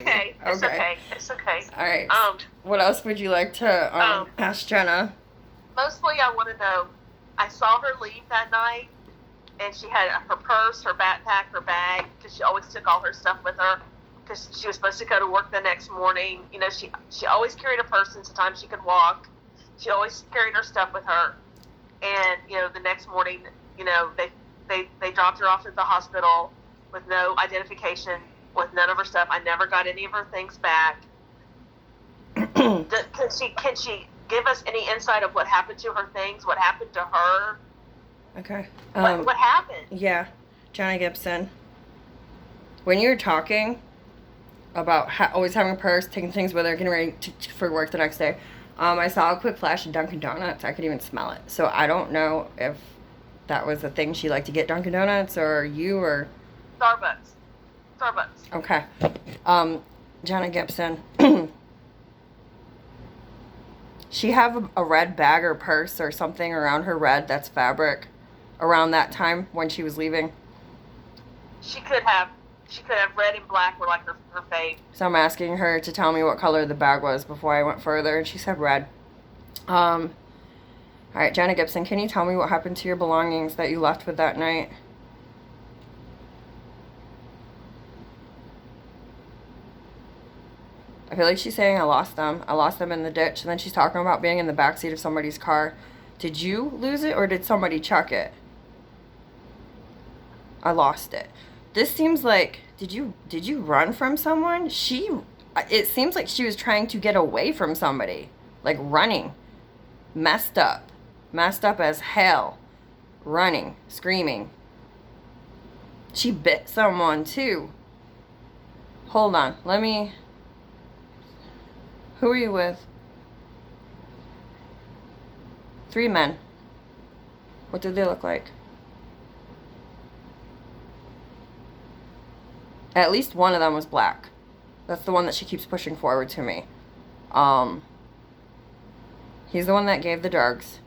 Okay, it's Okay. okay. It's okay. All right. Um, What else would you like to ask Jenna? Mostly I want to know. I saw her leave that night, and she had her purse, her backpack, her bag, because she always took all her stuff with her, because she was supposed to go to work the next morning. You know, she always carried a purse, and sometimes she could walk. She always carried her stuff with her, and the next morning, they dropped her off at the hospital with no identification, with none of her stuff. I never got any of her things back. Can she give us any insight of what happened to her things? What happened to her? Okay. What happened? Yeah, Jenna Gibson. When you were talking about always having a purse, taking things with her, getting ready for work the next day, I saw a quick flash of Dunkin' Donuts. I could even smell it. So I don't know if that was a thing she liked to get, Dunkin' Donuts, or you, or... Starbucks. Starbucks. Okay. Jenna Gibson. She have a red bag or purse or something around her red that's fabric around that time when she was leaving. She could have. She could have red and black were like her fave. So I'm asking her to tell me what color the bag was before I went further, and she said red. All right, Jenna Gibson, can you tell me what happened to your belongings that you left with that night? I feel like she's saying I lost them. I lost them in the ditch. And then she's talking about being in the backseat of somebody's car. Did you lose it or did somebody chuck it? I lost it. This seems like, did you run from someone? It seems like she was trying to get away from somebody. Like running. Messed up. Messed up as hell. Running. Screaming. She bit someone too. Hold on. Who are you with? 3 men. What did they look like? At least one of them was black. That's the one that she keeps pushing forward to me. He's the one that gave the drugs.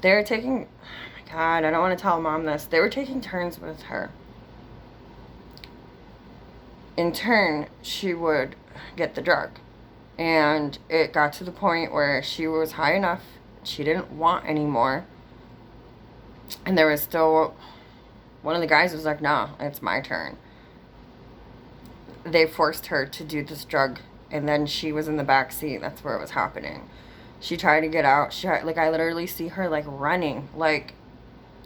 They were taking... Oh my God, I don't want to tell Mom this. They were taking turns with her. In turn, she would get the drug. And it got to the point where she was high enough. She didn't want any more. And there was still... One of the guys was like, no, it's my turn. They forced her to do this drug. And then she was in the back seat. That's where it was happening. She tried to get out. I literally see her, like, running. Like,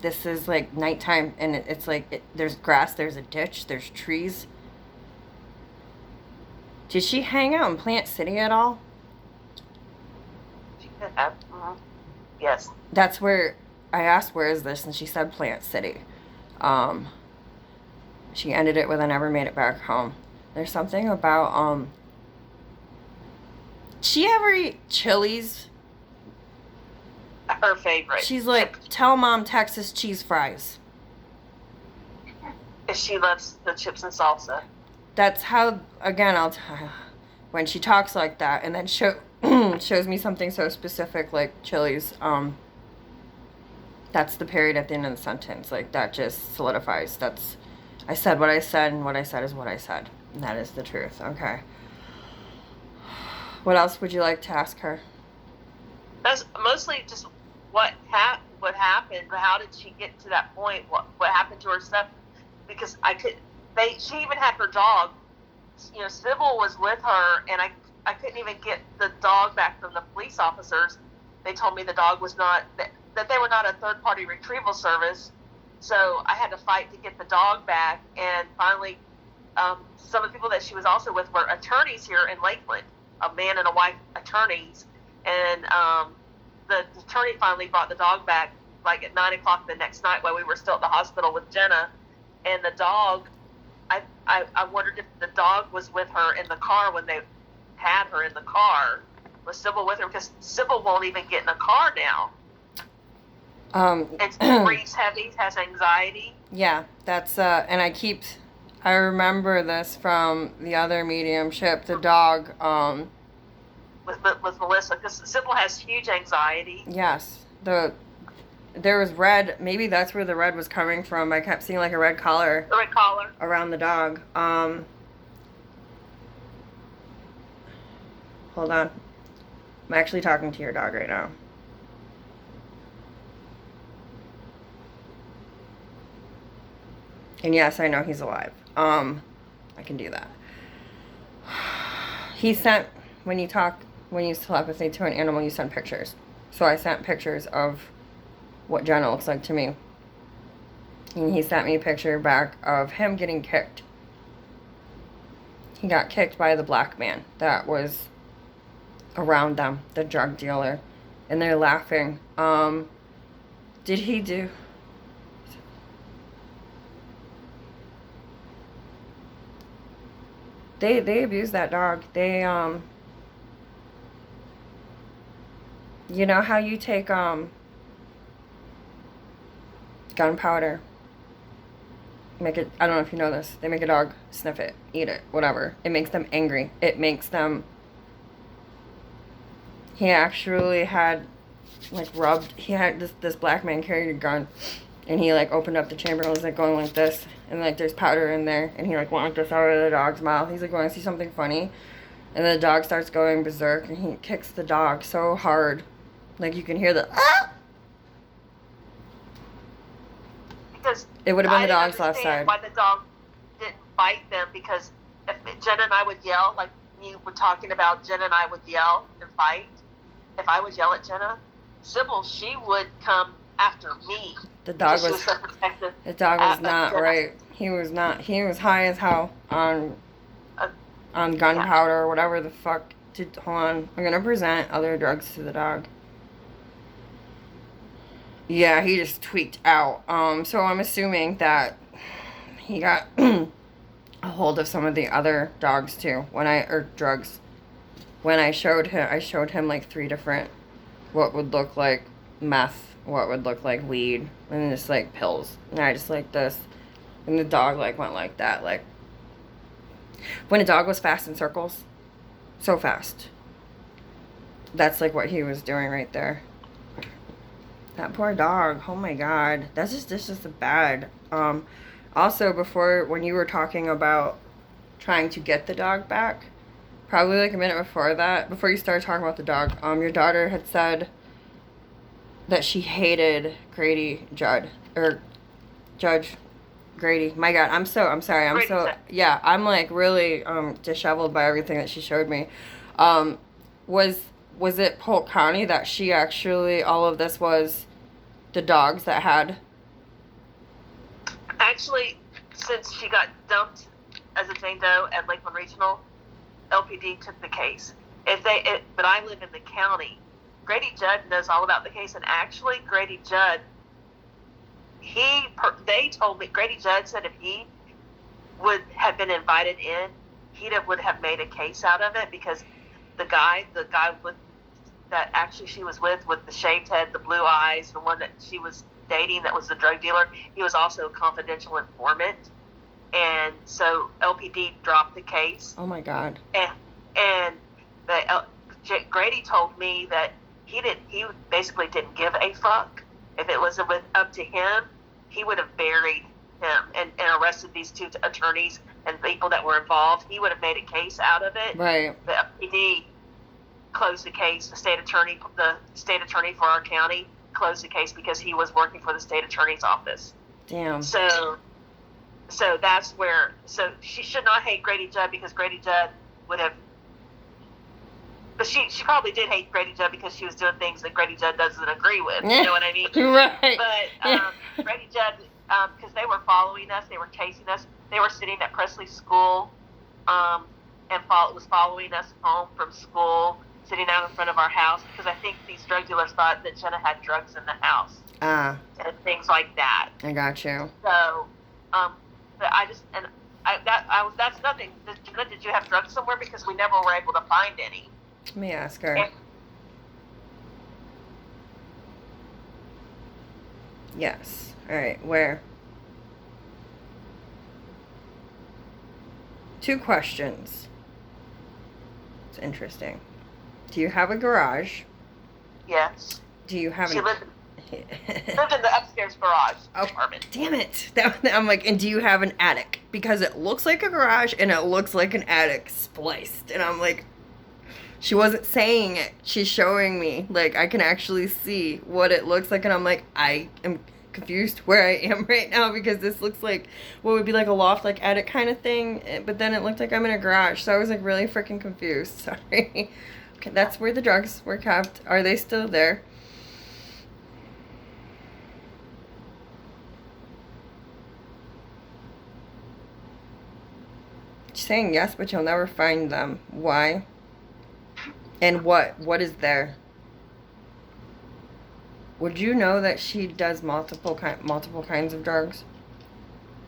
this is, like, nighttime. And it's like, there's grass, there's a ditch, there's trees. Did she hang out in Plant City at all? She could have. Yes. That's where I asked, where is this? And she said Plant City. She ended it with I never made it back home. There's something about, she ever eat Chili's? Her favorite. She's like, tell Mom Texas cheese fries. She loves the chips and salsa. That's how, again, when she talks like that and then shows me something so specific like Chili's, that's the period at the end of the sentence. Like, that just solidifies. I said what I said, and what I said is what I said. And that is the truth. Okay. What else would you like to ask her? That's mostly just what happened. How did she get to that point? What happened to her stuff? Because she even had her dog. Sybil was with her, and I couldn't even get the dog back from the police officers. They told me the dog was not, that they were not a third-party retrieval service, so I had to fight to get the dog back, and finally, some of the people that she was also with were attorneys here in Lakeland, a man and a wife attorneys, and the attorney finally brought the dog back, like at 9 o'clock the next night while we were still at the hospital with Jenna, and the dog, I wondered if the dog was with her in the car when they had her in the car. Was Sybil with her? Because Sybil won't even get in a car now. And breathes heavy, has anxiety. Yeah, that's, and I remember this from the other mediumship, the dog, With Melissa, because Sybil has huge anxiety. yes, there was red. Maybe that's where the red was coming from. I kept seeing like a red collar The red collar. around the dog. Hold on. I'm actually talking to your dog right now. And yes, I know he's alive. I can do that. He sent, when you use telepathy to an animal, you send pictures. So I sent pictures of what Jenna looks like to me. And he sent me a picture back of him getting kicked. He got kicked by the black man that was around them, the drug dealer. And they're laughing. Did he do... They abuse that dog. They, you know how you take, gunpowder, make it, I don't know if you know this, they make a dog sniff it, eat it, whatever. It makes them angry. It makes them, he actually had, like, he had this black man carried a gun, and he, like, opened up the chamber and was, like, going like this, and, like, there's powder in there, and he, like, went like this out of the dog's mouth. He's, like, going to see something funny, and the dog starts going berserk, and he kicks the dog so hard, like, you can hear the, ah! Because It would have been I the didn't dog's left understand side. why the dog didn't bite them, because if Jenna and I would yell, like you were talking about, Jenna and I would yell and fight. If I would yell at Jenna, Sybil, she would come after me. The dog She was, so protective. the dog was Jenna. not right. He was high as hell on gunpowder or whatever the fuck. Hold on. I'm gonna present other drugs to the dog. Yeah, he just tweaked out. So I'm assuming that he got a hold of some of the other dogs too. Drugs. When I showed him like 3 different, what would look like meth, what would look like weed, and just like pills. And I just like this. And the dog like went like that. Like, when a dog was fast in circles, so fast. That's like what he was doing right there. That poor dog. Oh my god. This is bad. Also, when you were talking about trying to get the dog back, probably like a minute before that, before you started talking about the dog, your daughter had said that she hated Grady Judd, or Judge Grady. My god, I'm sorry. Yeah, I'm like really disheveled by everything that she showed me. Was it Polk County that she actually, all of this was the dogs that had? Actually, since she got dumped as a Jane Doe at Lakeland Regional, LPD took the case. But I live in the county. Grady Judd knows all about the case, and actually, Grady Judd, they told me, Grady Judd said if he would have been invited in, would have made a case out of it, because the guy with that actually she was with the shaved head, the blue eyes, the one that she was dating that was the drug dealer, he was also a confidential informant, and so LPD dropped the case. Oh my god. And Grady told me that he basically didn't give a fuck. If it was up to him, he would have buried him and arrested these 2 attorneys and people that were involved. He would have made a case out of it. Right. The LPD closed the case. The state attorney for our county closed the case because he was working for the state attorney's office. Damn. So that's where. So she should not hate Grady Judd, because Grady Judd would have. But she probably did hate Grady Judd because she was doing things that Grady Judd doesn't agree with. You know what I mean? Right. But Grady Judd, because they were following us, they were chasing us. They were sitting at Presley School, and was following us home from school, sitting out in front of our house, because I think these drug dealers thought that Jenna had drugs in the house. Ah. And things like that. I got you. So, but that's nothing. Did you have drugs somewhere? Because we never were able to find any. Let me ask her. And, yes. All right. Where? 2 questions. It's interesting. Do you have a garage? yes. Do you have She lived Lived in the upstairs garage Oh, apartment. damn it. I'm like, and do you have an attic? Because it looks like a garage and it looks like an attic spliced. And I'm like, she wasn't saying it. She's showing me. Like, I can actually see what it looks like. And I'm like, I am confused where I am right now because this looks like what would be like a loft, like attic kind of thing. But then it looked like I'm in a garage. So I was like really freaking confused. Sorry. Okay, that's where the drugs were kept. Are they still there? She's saying yes, but you'll never find them. Why? And what is there? Would you know that she does multiple kinds of drugs?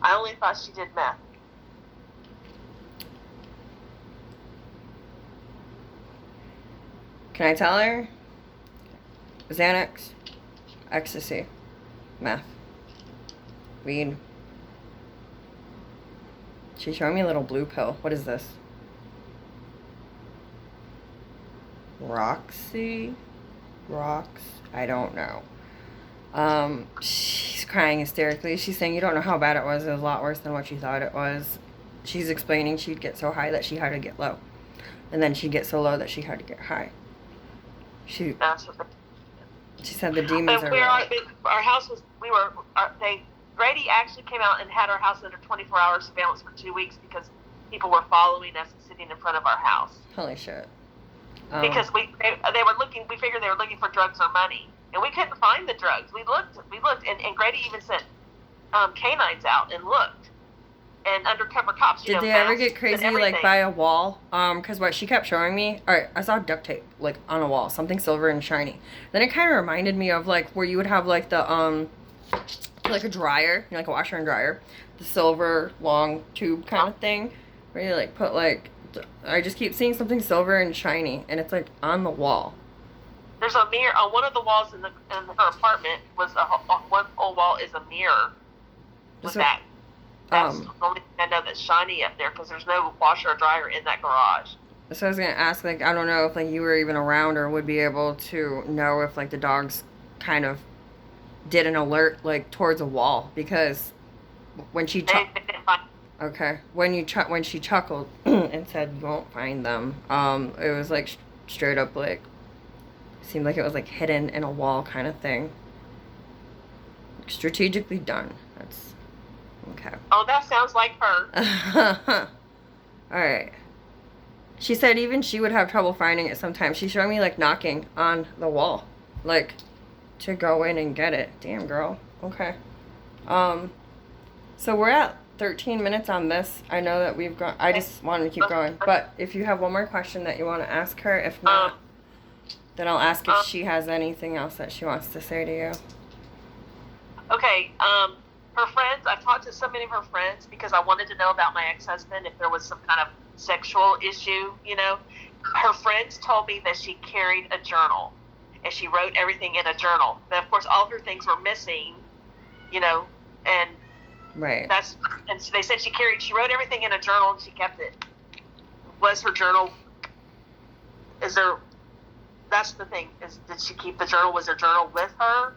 I only thought she did meth. Can I tell her? Xanax, ecstasy, meth, weed. She's showing me a little blue pill. What is this? Roxy? Rocks? I don't know. She's crying hysterically. She's saying you don't know how bad it was. It was a lot worse than what you thought it was. She's explaining she'd get so high that she had to get low. And then she'd get so low that she had to get high. She said the demons are real. Our house was, Grady actually came out and had our house under 24-hour surveillance for 2 weeks because people were following us and sitting in front of our house. Holy shit. Because they were looking, we figured they were looking for drugs or money. And we couldn't find the drugs. We looked, and Grady even sent canines out and looked. And undercover cops, Did they ever get crazy, like, by a wall? Because what she kept showing me, alright, I saw duct tape, like, on a wall, something silver and shiny. Then it kind of reminded me of, like, where you would have, like, the, like a dryer, you know, like a washer and dryer, the silver, long tube kind of thing, where you, like, put, like, I just keep seeing something silver and shiny, and it's, like, on the wall. There's a mirror, on one of the walls in her apartment, one whole wall is a mirror with that. That's the only thing I know that's shiny up there because there's no washer or dryer in that garage. So I was going to ask, like, I don't know if, like, you were even around or would be able to know if, like, the dogs kind of did an alert, like, towards a wall because when she... They didn't find. Okay. When she chuckled and said, you won't find them, it was, like, straight up, like, seemed like it was, like, hidden in a wall kind of thing. Strategically done. That's... Okay. Oh, that sounds like her. Alright. She said even she would have trouble finding it sometimes. She showed me, like, knocking on the wall. Like, to go in and get it. Damn, girl. Okay. So we're at 13 minutes on this. I know that we've got... I just wanted to keep going. But if you have one more question that you want to ask her, if not, then I'll ask if she has anything else that she wants to say to you. Okay, her friends, I've talked to so many of her friends because I wanted to know about my ex-husband, if there was some kind of sexual issue, you know. Her friends told me that she carried a journal, and she wrote everything in a journal. But of course, all of her things were missing, you know, and right. And so they said she wrote everything in a journal and she kept it. Was her journal, that's the thing, did she keep the journal? Was her journal with her?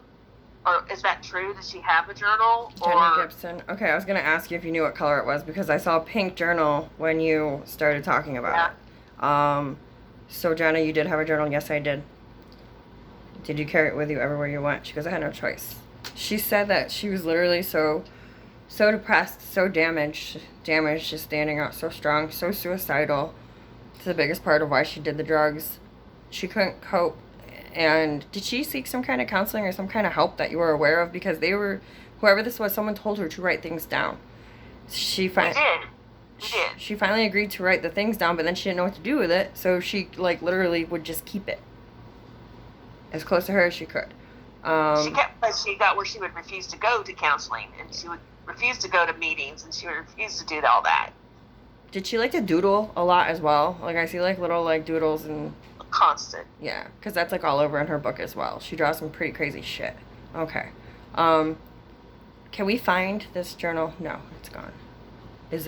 Or is that true? Does she have a journal? Jenny Gibson. Okay, I was going to ask you if you knew what color it was because I saw a pink journal when you started talking about it. So, Jenna, you did have a journal? Yes, I did. Did you carry it with you everywhere you went? She goes, I had no choice. She said that she was literally so depressed, so damaged, just standing out so strong, so suicidal. It's the biggest part of why she did the drugs. She couldn't cope. And did she seek some kind of counseling or some kind of help that you were aware of? Because whoever this was, someone told her to write things down. We did. She finally agreed to write the things down, but then she didn't know what to do with it. So she, like, literally would just keep it as close to her as she could. She got where she would refuse to go to counseling, and she would refuse to go to meetings, and she would refuse to do all that. Did she like to doodle a lot as well? Like, I see, like, little, like, doodles and... Constant. Yeah, because that's, like, all over in her book as well. She draws some pretty crazy shit. Okay. Can we find this journal? No, it's gone. Does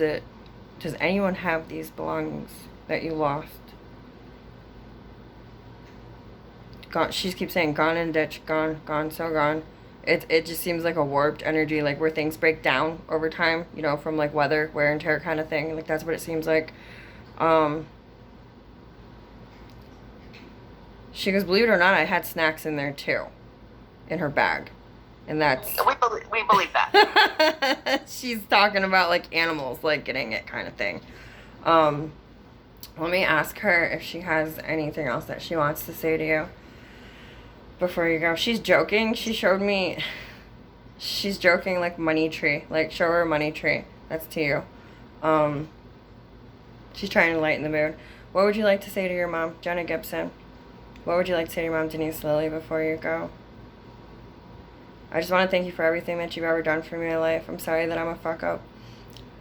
anyone have these belongings that you lost? gone. She keeps saying gone in ditch, gone, gone, so gone. It just seems like a warped energy, like where things break down over time, you know, from like weather, wear and tear kind of thing. Like that's what it seems like. She goes, believe it or not, I had snacks in there too, in her bag, and that's. We believe that. She's talking about like animals, like getting it kind of thing. Let me ask her if she has anything else that she wants to say to you before you go. She's joking. She showed me. She's joking like money tree. Like show her a money tree. That's to you. She's trying to lighten the mood. What would you like to say to your mom, Jenna Gibson? What would you like to say to your mom, Denise Lilly, before you go? I just want to thank you for everything that you've ever done for me in life. I'm sorry that I'm a fuck up.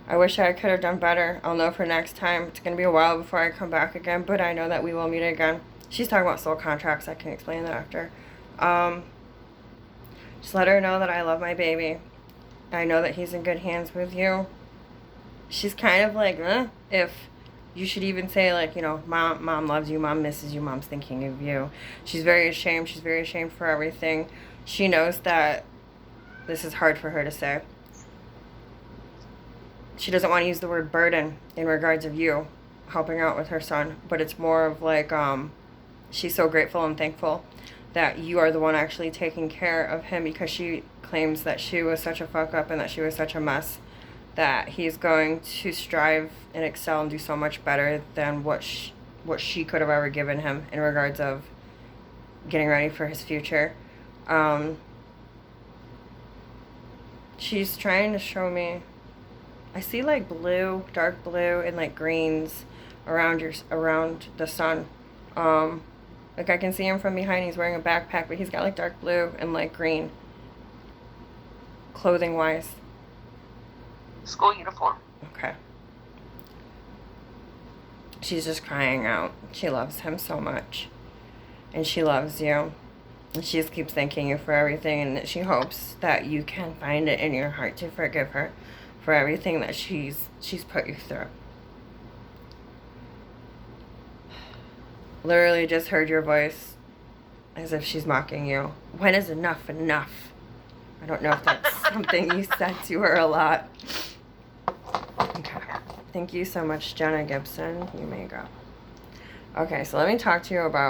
I wish I could have done better. I'll know for next time. It's going to be a while before I come back again, but I know that we will meet again. She's talking about soul contracts. I can explain that after. Just let her know that I love my baby. I know that he's in good hands with you. She's kind of like, if you should even say, like, you know, mom loves you, mom misses you, mom's thinking of you. She's very ashamed. She's very ashamed for everything. She knows that this is hard for her to say. She doesn't want to use the word burden in regards of you helping out with her son, but it's more of like, she's so grateful and thankful that you are the one actually taking care of him, because she claims that she was such a fuck up and that she was such a mess, that he's going to strive and excel and do so much better than what she could have ever given him in regards of getting ready for his future. She's trying to show me, I see like blue, dark blue, and like greens around the sun. Like I can see him from behind. He's wearing a backpack, but he's got like dark blue and like green, clothing wise. School uniform. Okay. She's just crying out. She loves him so much, and she loves you. And she just keeps thanking you for everything, and that she hopes that you can find it in your heart to forgive her for everything that she's put you through. Literally just heard your voice as if she's mocking you. When is enough enough? I don't know if that's something you said to her a lot. Okay. Thank you so much, Jenna Gibson. You may go. Okay, so let me talk to you about